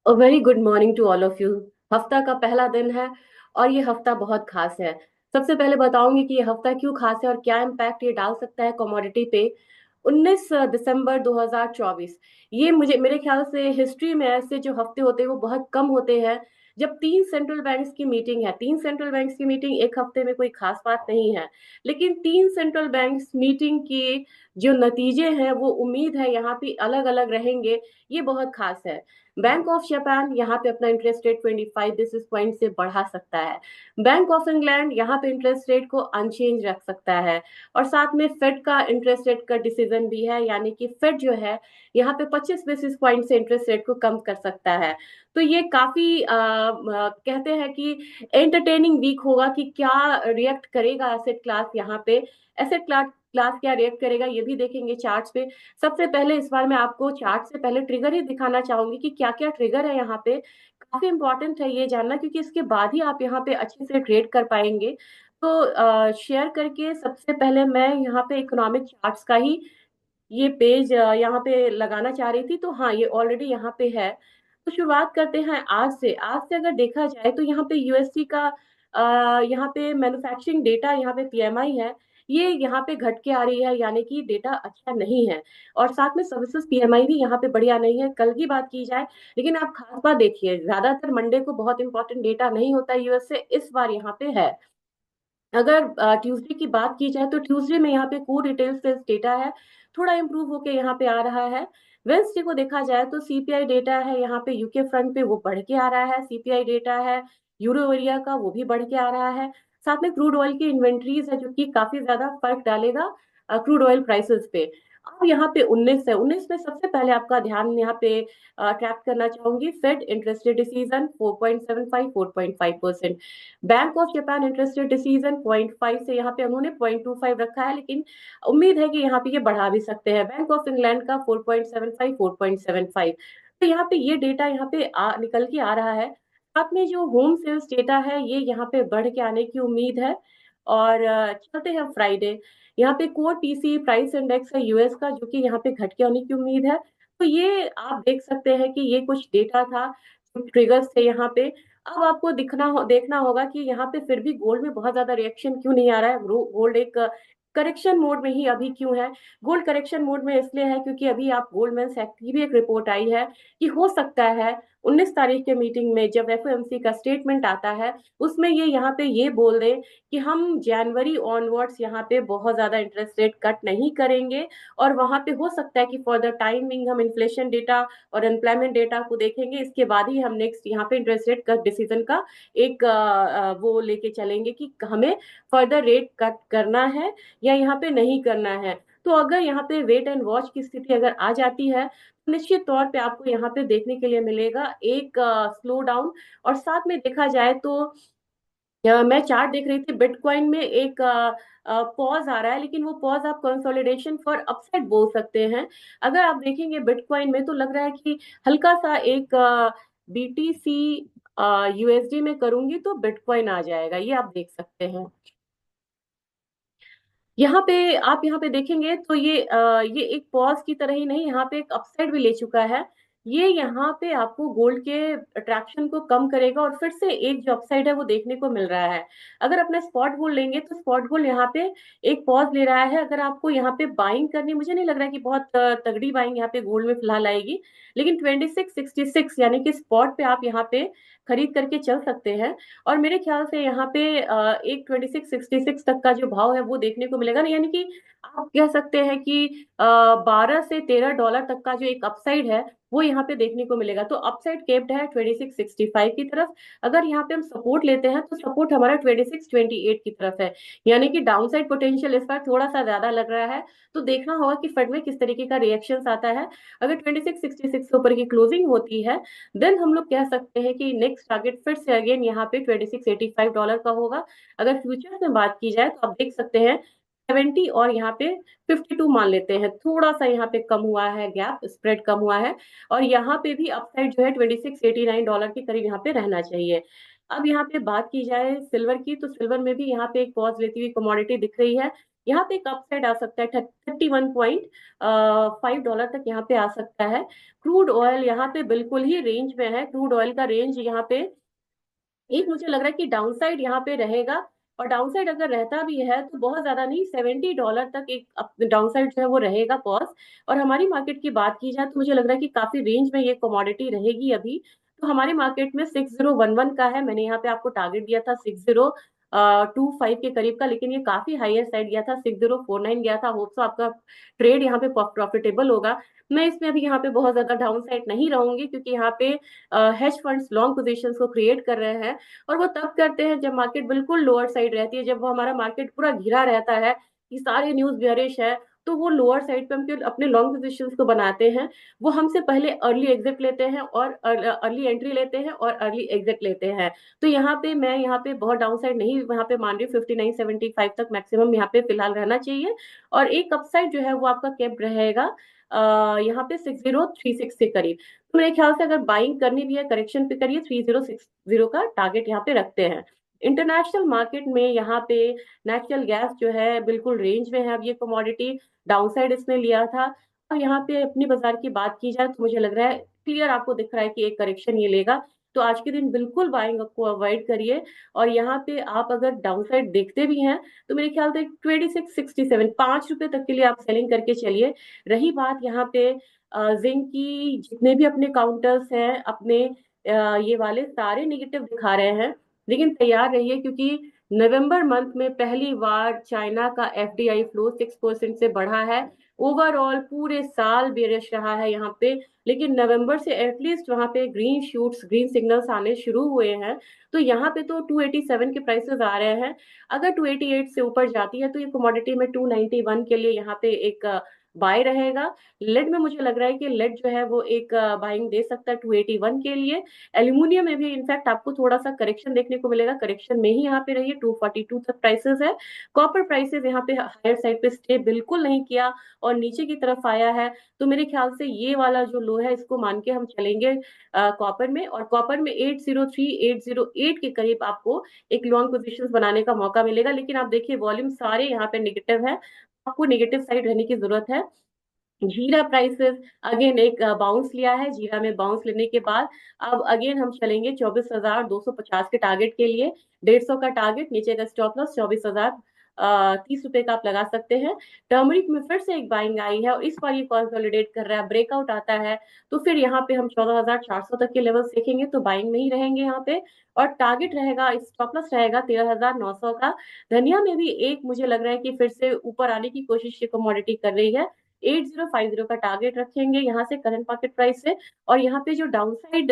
Very good morning to all of you. हफ्ता का पहला दिन है और ये हफ्ता बहुत खास है। सबसे पहले बताऊंगी कि ये हफ्ता क्यों खास है और क्या इम्पैक्ट ये डाल सकता है कमोडिटी पे। 19 दिसंबर 2024, ये मुझे मेरे ख्याल से हिस्ट्री में ऐसे जो हफ्ते होते हैं वो बहुत कम होते हैं जब तीन सेंट्रल बैंक्स की मीटिंग है। तीन सेंट्रल बैंक्स की मीटिंग एक हफ्ते में कोई खास बात नहीं है, लेकिन तीन सेंट्रल बैंक्स मीटिंग की जो नतीजे हैं वो उम्मीद है यहाँ पे अलग अलग रहेंगे। ये बहुत खास है। बैंक ऑफ जापान यहाँ पे अपना इंटरेस्ट रेट 25 बेसिस पॉइंट से बढ़ा सकता है। बैंक ऑफ इंग्लैंड यहाँ पे इंटरेस्ट रेट को अनचेंज रख सकता है। और साथ में फेड का इंटरेस्ट रेट का डिसीजन भी है, यानी कि फेड जो है यहाँ पे 25 बेसिस पॉइंट से इंटरेस्ट रेट को कम कर सकता है। तो ये काफी कहते हैं कि एंटरटेनिंग वीक होगा कि क्या रिएक्ट करेगा एसेट क्लास यहाँ पे। एसेट क्लास क्लास क्या रिएक्ट करेगा ये भी देखेंगे चार्ट्स पे। सबसे पहले इस बार मैं आपको चार्ट से पहले ट्रिगर ही दिखाना चाहूंगी कि क्या क्या ट्रिगर है यहाँ पे। काफी इंपॉर्टेंट है ये जानना, क्योंकि इसके बाद ही आप यहाँ पे अच्छे से ट्रेड कर पाएंगे। तो शेयर करके सबसे पहले मैं यहाँ पे इकोनॉमिक चार्ट्स का ही ये पेज यहाँ पे लगाना चाह रही थी। तो हाँ, ये ऑलरेडी यहाँ पे है। तो शुरुआत करते हैं आज से अगर देखा जाए तो यहाँ पे यूएससी का यहाँ पे मैन्युफैक्चरिंग डेटा, यहाँ पे पीएमआई है, ये यहाँ पे घट के आ रही है, यानी कि डेटा अच्छा नहीं है। और साथ में सर्विसेज पीएमआई भी यहाँ पे बढ़िया नहीं है, कल की बात की जाए। लेकिन आप खास बात देखिए, ज्यादातर मंडे को बहुत इंपॉर्टेंट डेटा नहीं होता है यूएस से, इस बार यहाँ पे है। अगर ट्यूसडे की बात की जाए तो ट्यूसडे में यहाँ पे कोर रिटेल सेल्स डेटा है, थोड़ा इंप्रूव होके यहाँ पे आ रहा है। वेंसडे को देखा जाए तो सीपीआई डेटा है, यहाँ पे यूके फ्रंट पे वो बढ़ के आ रहा है। सीपीआई डेटा है यूरो एरिया का, वो भी बढ़ के आ रहा है। साथ में क्रूड ऑयल की इन्वेंट्रीज है जो कि काफी ज्यादा फर्क डालेगा क्रूड ऑयल प्राइसेस पे। अब यहाँ पे 19 है, 19 में सबसे पहले आपका ध्यान यहाँ पे ट्रैप करना चाहूंगी। Fed interest rate decision 4.75 4.5%। Bank of Japan interest rate decision 0.5 से यहाँ पे उन्होंने 0.25 रखा है, लेकिन उम्मीद है कि यहाँ पे ये बढ़ा भी सकते हैं। बैंक ऑफ इंग्लैंड का 4.75 4.75। तो यहाँ पे ये डेटा यहाँ पे निकल के आ रहा है। साथ में जो होम सेल्स डेटा है ये यहाँ पे बढ़ के आने की उम्मीद है। और चलते हैं फ्राइडे। यहाँ पे कोर पीसी प्राइस इंडेक्स है यूएस का, जो कि यहाँ पे घट के आने की उम्मीद है। तो ये आप देख सकते हैं कि ये कुछ डेटा था जो ट्रिगर्स थे यहाँ पे। अब आपको देखना होगा कि यहाँ पे फिर भी गोल्ड में बहुत ज्यादा रिएक्शन क्यों नहीं आ रहा है। गोल्ड एक करेक्शन मोड में ही अभी क्यों है। गोल्ड करेक्शन मोड में इसलिए है क्योंकि अभी आप गोल्डमैन सैक्स की भी एक रिपोर्ट आई है कि हो सकता है 19 तारीख के मीटिंग में जब एफओएमसी का स्टेटमेंट आता है उसमें ये यहाँ पे ये बोल दे कि हम जनवरी ऑनवर्ड्स यहाँ पे बहुत ज्यादा इंटरेस्ट रेट कट नहीं करेंगे। और वहां पे हो सकता है कि फॉर द टाइमिंग हम इन्फ्लेशन डेटा और एम्प्लॉयमेंट डेटा को देखेंगे, इसके बाद ही हम नेक्स्ट यहाँ पे इंटरेस्ट रेट कट डिसीजन का एक वो लेके चलेंगे कि हमें फर्दर रेट कट करना है या यहाँ पे नहीं करना है। तो अगर यहाँ पे वेट एंड वॉच की स्थिति अगर आ जाती है तो निश्चित तौर पे आपको यहाँ पे देखने के लिए मिलेगा एक स्लो डाउन। और साथ में देखा जाए तो मैं चार्ट देख रही थी, बिटकॉइन में एक पॉज आ रहा है, लेकिन वो पॉज आप कंसोलिडेशन फॉर अपसाइड बोल सकते हैं। अगर आप देखेंगे बिटकॉइन में तो लग रहा है कि हल्का सा एक बीटीसी यूएसडी में करूंगी तो बिटकॉइन आ जाएगा, ये आप देख सकते हैं। यहाँ पे आप यहाँ पे देखेंगे तो ये एक पॉज की तरह ही नहीं, यहाँ पे एक अपसाइड भी ले चुका है। ये यहाँ पे आपको गोल्ड के अट्रैक्शन को कम करेगा और फिर से एक जो अपसाइड है वो देखने को मिल रहा है। अगर अपना स्पॉट गोल्ड लेंगे तो स्पॉट गोल्ड यहाँ पे एक पॉज ले रहा है। अगर आपको यहाँ पे बाइंग करनी, मुझे नहीं लग रहा कि बहुत तगड़ी बाइंग यहाँ पे गोल्ड में फिलहाल आएगी, लेकिन 2666 यानी कि स्पॉट पे आप यहाँ पे खरीद करके चल सकते हैं। और मेरे ख्याल से यहाँ पे एक 2666 तक का जो भाव है वो देखने को मिलेगा ना, यानी कि आप कह सकते हैं कि 12 से 13 डॉलर तक का जो एक अपसाइड है वो यहाँ पे देखने को मिलेगा। तो अपसाइड केप्ड है 2665 की तरफ। अगर यहाँ पे हम सपोर्ट लेते हैं तो सपोर्ट हमारा 2628 की तरफ है, यानी कि डाउनसाइड पोटेंशियल इस बार थोड़ा सा ज्यादा लग रहा है। तो देखना होगा कि फंड में किस तरीके का रिएक्शन आता है। अगर 2666 के ऊपर की क्लोजिंग होती है देन हम लोग कह सकते हैं कि नेक्स्ट टारगेट फिर से अगेन यहाँ पे 2685 डॉलर का होगा। अगर फ्यूचर्स में बात की जाए तो आप देख सकते हैं 70 और यहाँ पे 52 मान लेते हैं, थोड़ा सा यहाँ पे कम हुआ है, गैप स्प्रेड कम हुआ है। और यहाँ पे भी अपसाइड जो है 2689 डॉलर के करीब यहाँ पे रहना चाहिए। अब यहाँ पे बात की जाए सिल्वर की, तो सिल्वर में भी यहाँ पे एक पॉज लेती हुई कमोडिटी दिख रही है। यहाँ पे एक अपसाइड आ सकता है, $31.5 तक यहाँ पे आ सकता है। क्रूड ऑयल यहाँ पे बिल्कुल ही रेंज में है, क्रूड ऑयल का रेंज यहाँ पे एक मुझे लग रहा है कि डाउनसाइड यहाँ पे रहेगा। और डाउनसाइड अगर रहता भी है तो बहुत ज्यादा नहीं, $70 तक एक डाउनसाइड जो है वो रहेगा पॉज। और हमारी मार्केट की बात की जाए तो मुझे लग रहा है कि काफी रेंज में ये कमोडिटी रहेगी अभी। तो हमारे मार्केट में 6011 का है, मैंने यहाँ पे आपको टारगेट दिया था 6025 के करीब का, लेकिन ये काफी हाईयर साइड गया था, 6049 गया था। होप सो आपका ट्रेड यहाँ पे प्रॉफिटेबल होगा। मैं इसमें अभी यहाँ पे बहुत ज्यादा डाउन साइड नहीं रहूंगी, क्योंकि यहाँ पे हेज फंड्स लॉन्ग पोजीशंस को क्रिएट कर रहे हैं। और वो तब करते हैं जब मार्केट बिल्कुल लोअर साइड रहती है, जब वो हमारा मार्केट पूरा घिरा रहता है कि सारे न्यूज बेयरिश है, तो वो लोअर साइड पे हम अपने लॉन्ग पोजीशंस को बनाते हैं। वो हमसे पहले अर्ली एग्जिट लेते हैं और अर्ली एंट्री लेते हैं और अर्ली एग्जिट लेते हैं। तो यहाँ पे मैं यहाँ पे बहुत डाउन साइड नहीं यहाँ पे मान रही हूँ, 5975 तक मैक्सिमम यहाँ पे फिलहाल रहना चाहिए। और एक अपसाइड जो है वो आपका कैप रहेगा यहाँ पे 6036 के करीब। तो मेरे ख्याल से अगर बाइंग करनी भी है करेक्शन पे करिए, 3060 का टारगेट यहाँ पे रखते हैं। इंटरनेशनल मार्केट में यहाँ पे नेचुरल गैस जो है बिल्कुल रेंज में है, अब ये कमोडिटी डाउनसाइड इसने लिया था। और यहाँ पे अपनी बाजार की बात की जाए तो मुझे लग रहा है क्लियर आपको दिख रहा है कि एक करेक्शन ये लेगा। तो आज के दिन बिल्कुल बाइंग को अवॉइड करिए। और यहाँ पे आप अगर डाउनसाइड देखते भी हैं तो मेरे ख्याल से 2667 5 रुपए तक के लिए आप सेलिंग करके चलिए। रही बात यहाँ पे जिंक की, जितने भी अपने काउंटर्स हैं अपने ये वाले सारे निगेटिव दिखा रहे हैं। लेकिन तैयार रहिए, क्योंकि नवंबर मंथ में पहली बार चाइना का एफडीआई फ्लो 6% से बढ़ा है। ओवरऑल पूरे साल बेरिश रहा है यहाँ पे, लेकिन नवंबर से एटलीस्ट वहां पे ग्रीन शूट्स, ग्रीन सिग्नल्स आने शुरू हुए हैं। तो यहाँ पे तो 287 के प्राइसेस आ रहे हैं। अगर 288 से ऊपर जाती है तो ये कमोडिटी में 291 के लिए यहाँ पे एक बाय रहेगा। लेड में मुझे लग रहा है कि लेड जो है वो एक बाइंग दे सकता है 281 के लिए। एल्यूमिनियम में भी इनफैक्ट आपको थोड़ा सा करेक्शन देखने को मिलेगा, करेक्शन में ही यहाँ पे रहिए, 242 तक प्राइसेस है। कॉपर प्राइसेस यहाँ पे हायर साइड पे स्टे बिल्कुल नहीं किया और नीचे की तरफ आया है। तो मेरे ख्याल से ये वाला जो लो है इसको मान के हम चलेंगे कॉपर में। और कॉपर में 803 808 के करीब आपको एक लॉन्ग पोजीशन बनाने का मौका मिलेगा। लेकिन आप देखिए वॉल्यूम सारे यहाँ पे निगेटिव है, आपको नेगेटिव साइड रहने की जरूरत है। जीरा प्राइसेस अगेन एक बाउंस लिया है, जीरा में बाउंस लेने के बाद अब अगेन हम चलेंगे 24,250 के टारगेट के लिए। 150 का टारगेट, नीचे का स्टॉप लॉस 24,000 30 रुपए का आप लगा सकते हैं। टर्मरिक में फिर से एक बाइंग आई है और इस बार ये कंसोलिडेट कर रहा है, ब्रेकआउट आता है तो फिर यहाँ पे हम 14,400 तक के लेवल देखेंगे, तो बाइंग में ही रहेंगे यहाँ पे। और टारगेट रहेगा, स्टॉप लॉस रहेगा 13,900 का। धनिया में भी एक मुझे लग रहा है कि फिर से ऊपर आने की कोशिश ये कमोडिटी कर रही है। 8050 का टारगेट रखेंगे यहाँ से करंट मार्केट प्राइस से। और यहाँ पे जो डाउन साइड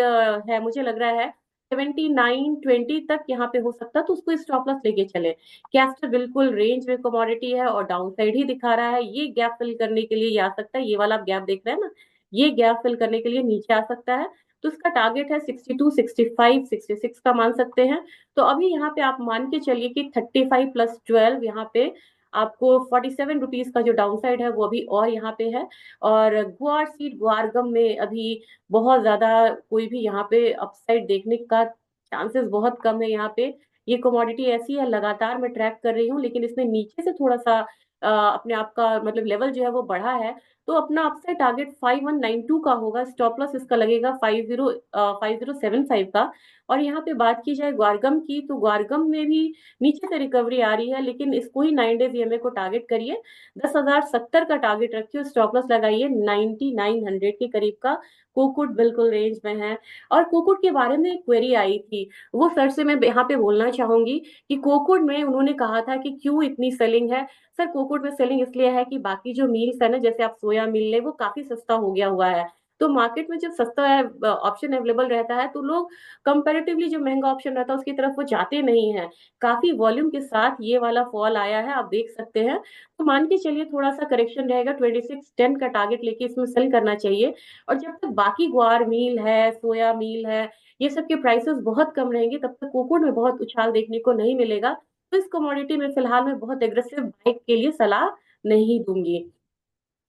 है मुझे लग रहा है 7920 तक यहाँ पे हो सकता है, तो उसको स्टॉप लॉस लेके चले। कैस्टर बिल्कुल रेंज में कमोडिटी है और डाउन साइड ही दिखा रहा है, ये गैप फिल करने के लिए ये आ सकता है, ये वाला आप गैप देख रहे हैं ना, ये गैप फिल करने के लिए नीचे आ सकता है। तो इसका टारगेट है 62 65 66 का मान सकते हैं। तो अभी यहाँ पे आप मान के चलिए कि 35+12 यहाँ पे आपको 47 रुपीज का जो डाउन साइड है वो अभी और यहाँ पे है। और गुआर सीड गुआरगम में अभी बहुत ज्यादा कोई भी यहाँ पे अपसाइड देखने का चांसेस बहुत कम है यहाँ पे। ये कमोडिटी ऐसी है, लगातार मैं ट्रैक कर रही हूँ, लेकिन इसने नीचे से थोड़ा सा अपने आप का मतलब लेवल जो है वो बढ़ा है। तो अपना अपसाइड टारगेट 5192 का होगा, स्टॉप लॉस इसका लगेगा 5075 का। और यहाँ पे बात की जाए ग्वारगम की, तो ग्वारगम में भी नीचे से रिकवरी आ रही है, लेकिन इसको ही 9 डेज ईएमए को टारगेट करिए, 10,070 का टारगेट रखिए, स्टॉप लॉस लगाइए 9900 के करीब का। कोकुट बिल्कुल रेंज में है। और कोकुट के बारे में एक क्वेरी आई थी, वो सर से मैं यहाँ पे बोलना चाहूंगी कि कोकुट में उन्होंने कहा था कि क्यों इतनी सेलिंग है। सर कोकुट में सेलिंग इसलिए है कि बाकी जो मील्स है ना, जैसे आप सोया मिल ले, वो काफी सस्ता हो गया हुआ है। तो मार्केट में जब सस्ता ऑप्शन अवेलेबल रहता है तो लोग कंपैरेटिवली जो महंगा ऑप्शन रहता है उसकी तरफ वो जाते नहीं है। काफी वॉल्यूम के साथ ये वाला फॉल आया है, आप देख सकते हैं। तो मान के चलिए थोड़ा सा करेक्शन रहेगा, 2610 का टारगेट लेके इसमें सेल करना चाहिए। और जब तक बाकी ग्वार मील है, सोया मील है, ये सब के प्राइसेस बहुत कम रहेंगे, तब तक कोकोड में बहुत उछाल देखने को नहीं मिलेगा। तो इस कमोडिटी में फिलहाल मैं बहुत एग्रेसिव बाइक के लिए सलाह नहीं दूंगी।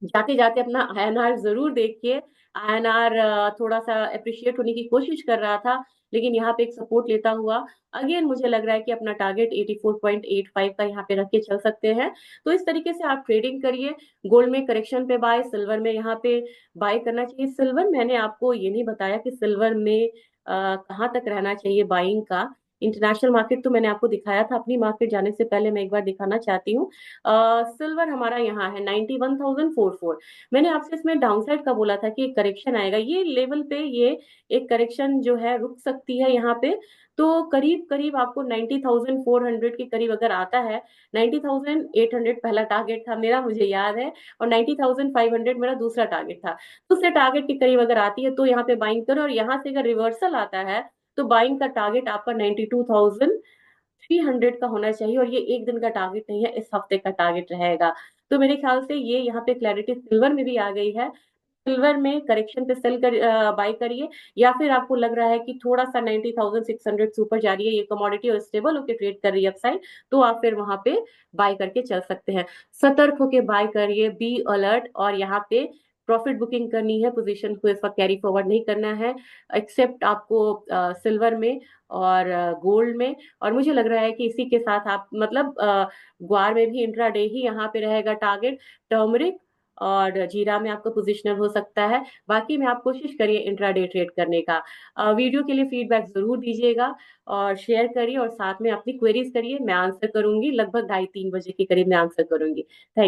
जाते जाते अपना आईएनआर जरूर देखिए, आईएनआर थोड़ा सा अप्रिशिएट होने की कोशिश कर रहा था, लेकिन यहाँ पे एक सपोर्ट लेता हुआ अगेन मुझे लग रहा है कि अपना टारगेट 84.85 का यहाँ पे रख के चल सकते हैं। तो इस तरीके से आप ट्रेडिंग करिए। गोल्ड में करेक्शन पे बाय, सिल्वर में यहाँ पे बाय करना चाहिए। सिल्वर मैंने आपको ये नहीं बताया कि सिल्वर में कहाँ तक रहना चाहिए बाइंग का। इंटरनेशनल मार्केट तो मैंने आपको दिखाया था, अपनी मार्केट जाने से पहले मैं एक बार दिखाना चाहती हूँ। सिल्वर हमारा यहाँ है 91,044। मैंने आपसे इसमें डाउनसाइड का बोला था कि एक करेक्शन आएगा, ये लेवल पे ये एक करेक्शन जो है रुक सकती है यहाँ पे। तो करीब करीब आपको 90,400 के करीब अगर आता है, 90,800 पहला टारगेट था मेरा, मुझे याद है, और 90,500 मेरा दूसरा टारगेट था। दूसरे टारगेट के करीब अगर आती है तो यहाँ पे बाइंग करो, और यहाँ से अगर रिवर्सल आता है तो बाइंग का टारगेट आपका 92,300 का होना चाहिए, और ये एक दिन का टारगेट नहीं है, इस हफ्ते का टारगेट रहेगा। तो मेरे ख्याल से ये यहाँ पे क्लैरिटी सिल्वर में भी आ गई है। सिल्वर में करेक्शन पे सेल कर बाय करिए, या फिर आपको लग रहा है कि थोड़ा सा 90,600 से ऊपर जा रही है ये कमोडिटी और स्टेबल होकर ट्रेड कर रही है अपसाइड, तो आप फिर वहां पे बाय करके चल सकते हैं। सतर्क होके बाय करिए, बी अलर्ट, और यहाँ पे प्रॉफिट बुकिंग करनी है, पोजीशन को इस वक्त कैरी फॉरवर्ड नहीं करना है, एक्सेप्ट आपको सिल्वर में और गोल्ड में। और मुझे लग रहा है कि इसी के साथ आप मतलब ग्वार में भी इंट्राडे ही यहाँ पे रहेगा टारगेट। टर्मरिक और जीरा में आपका पोजिशनल हो सकता है। बाकी में आप कोशिश करिए इंट्राडे ट्रेड करने का। वीडियो के लिए फीडबैक जरूर दीजिएगा और शेयर करिए, और साथ में अपनी क्वेरीज करिए, मैं आंसर करूंगी। लगभग 2:30-3 बजे के करीब मैं आंसर करूंगी। थैंक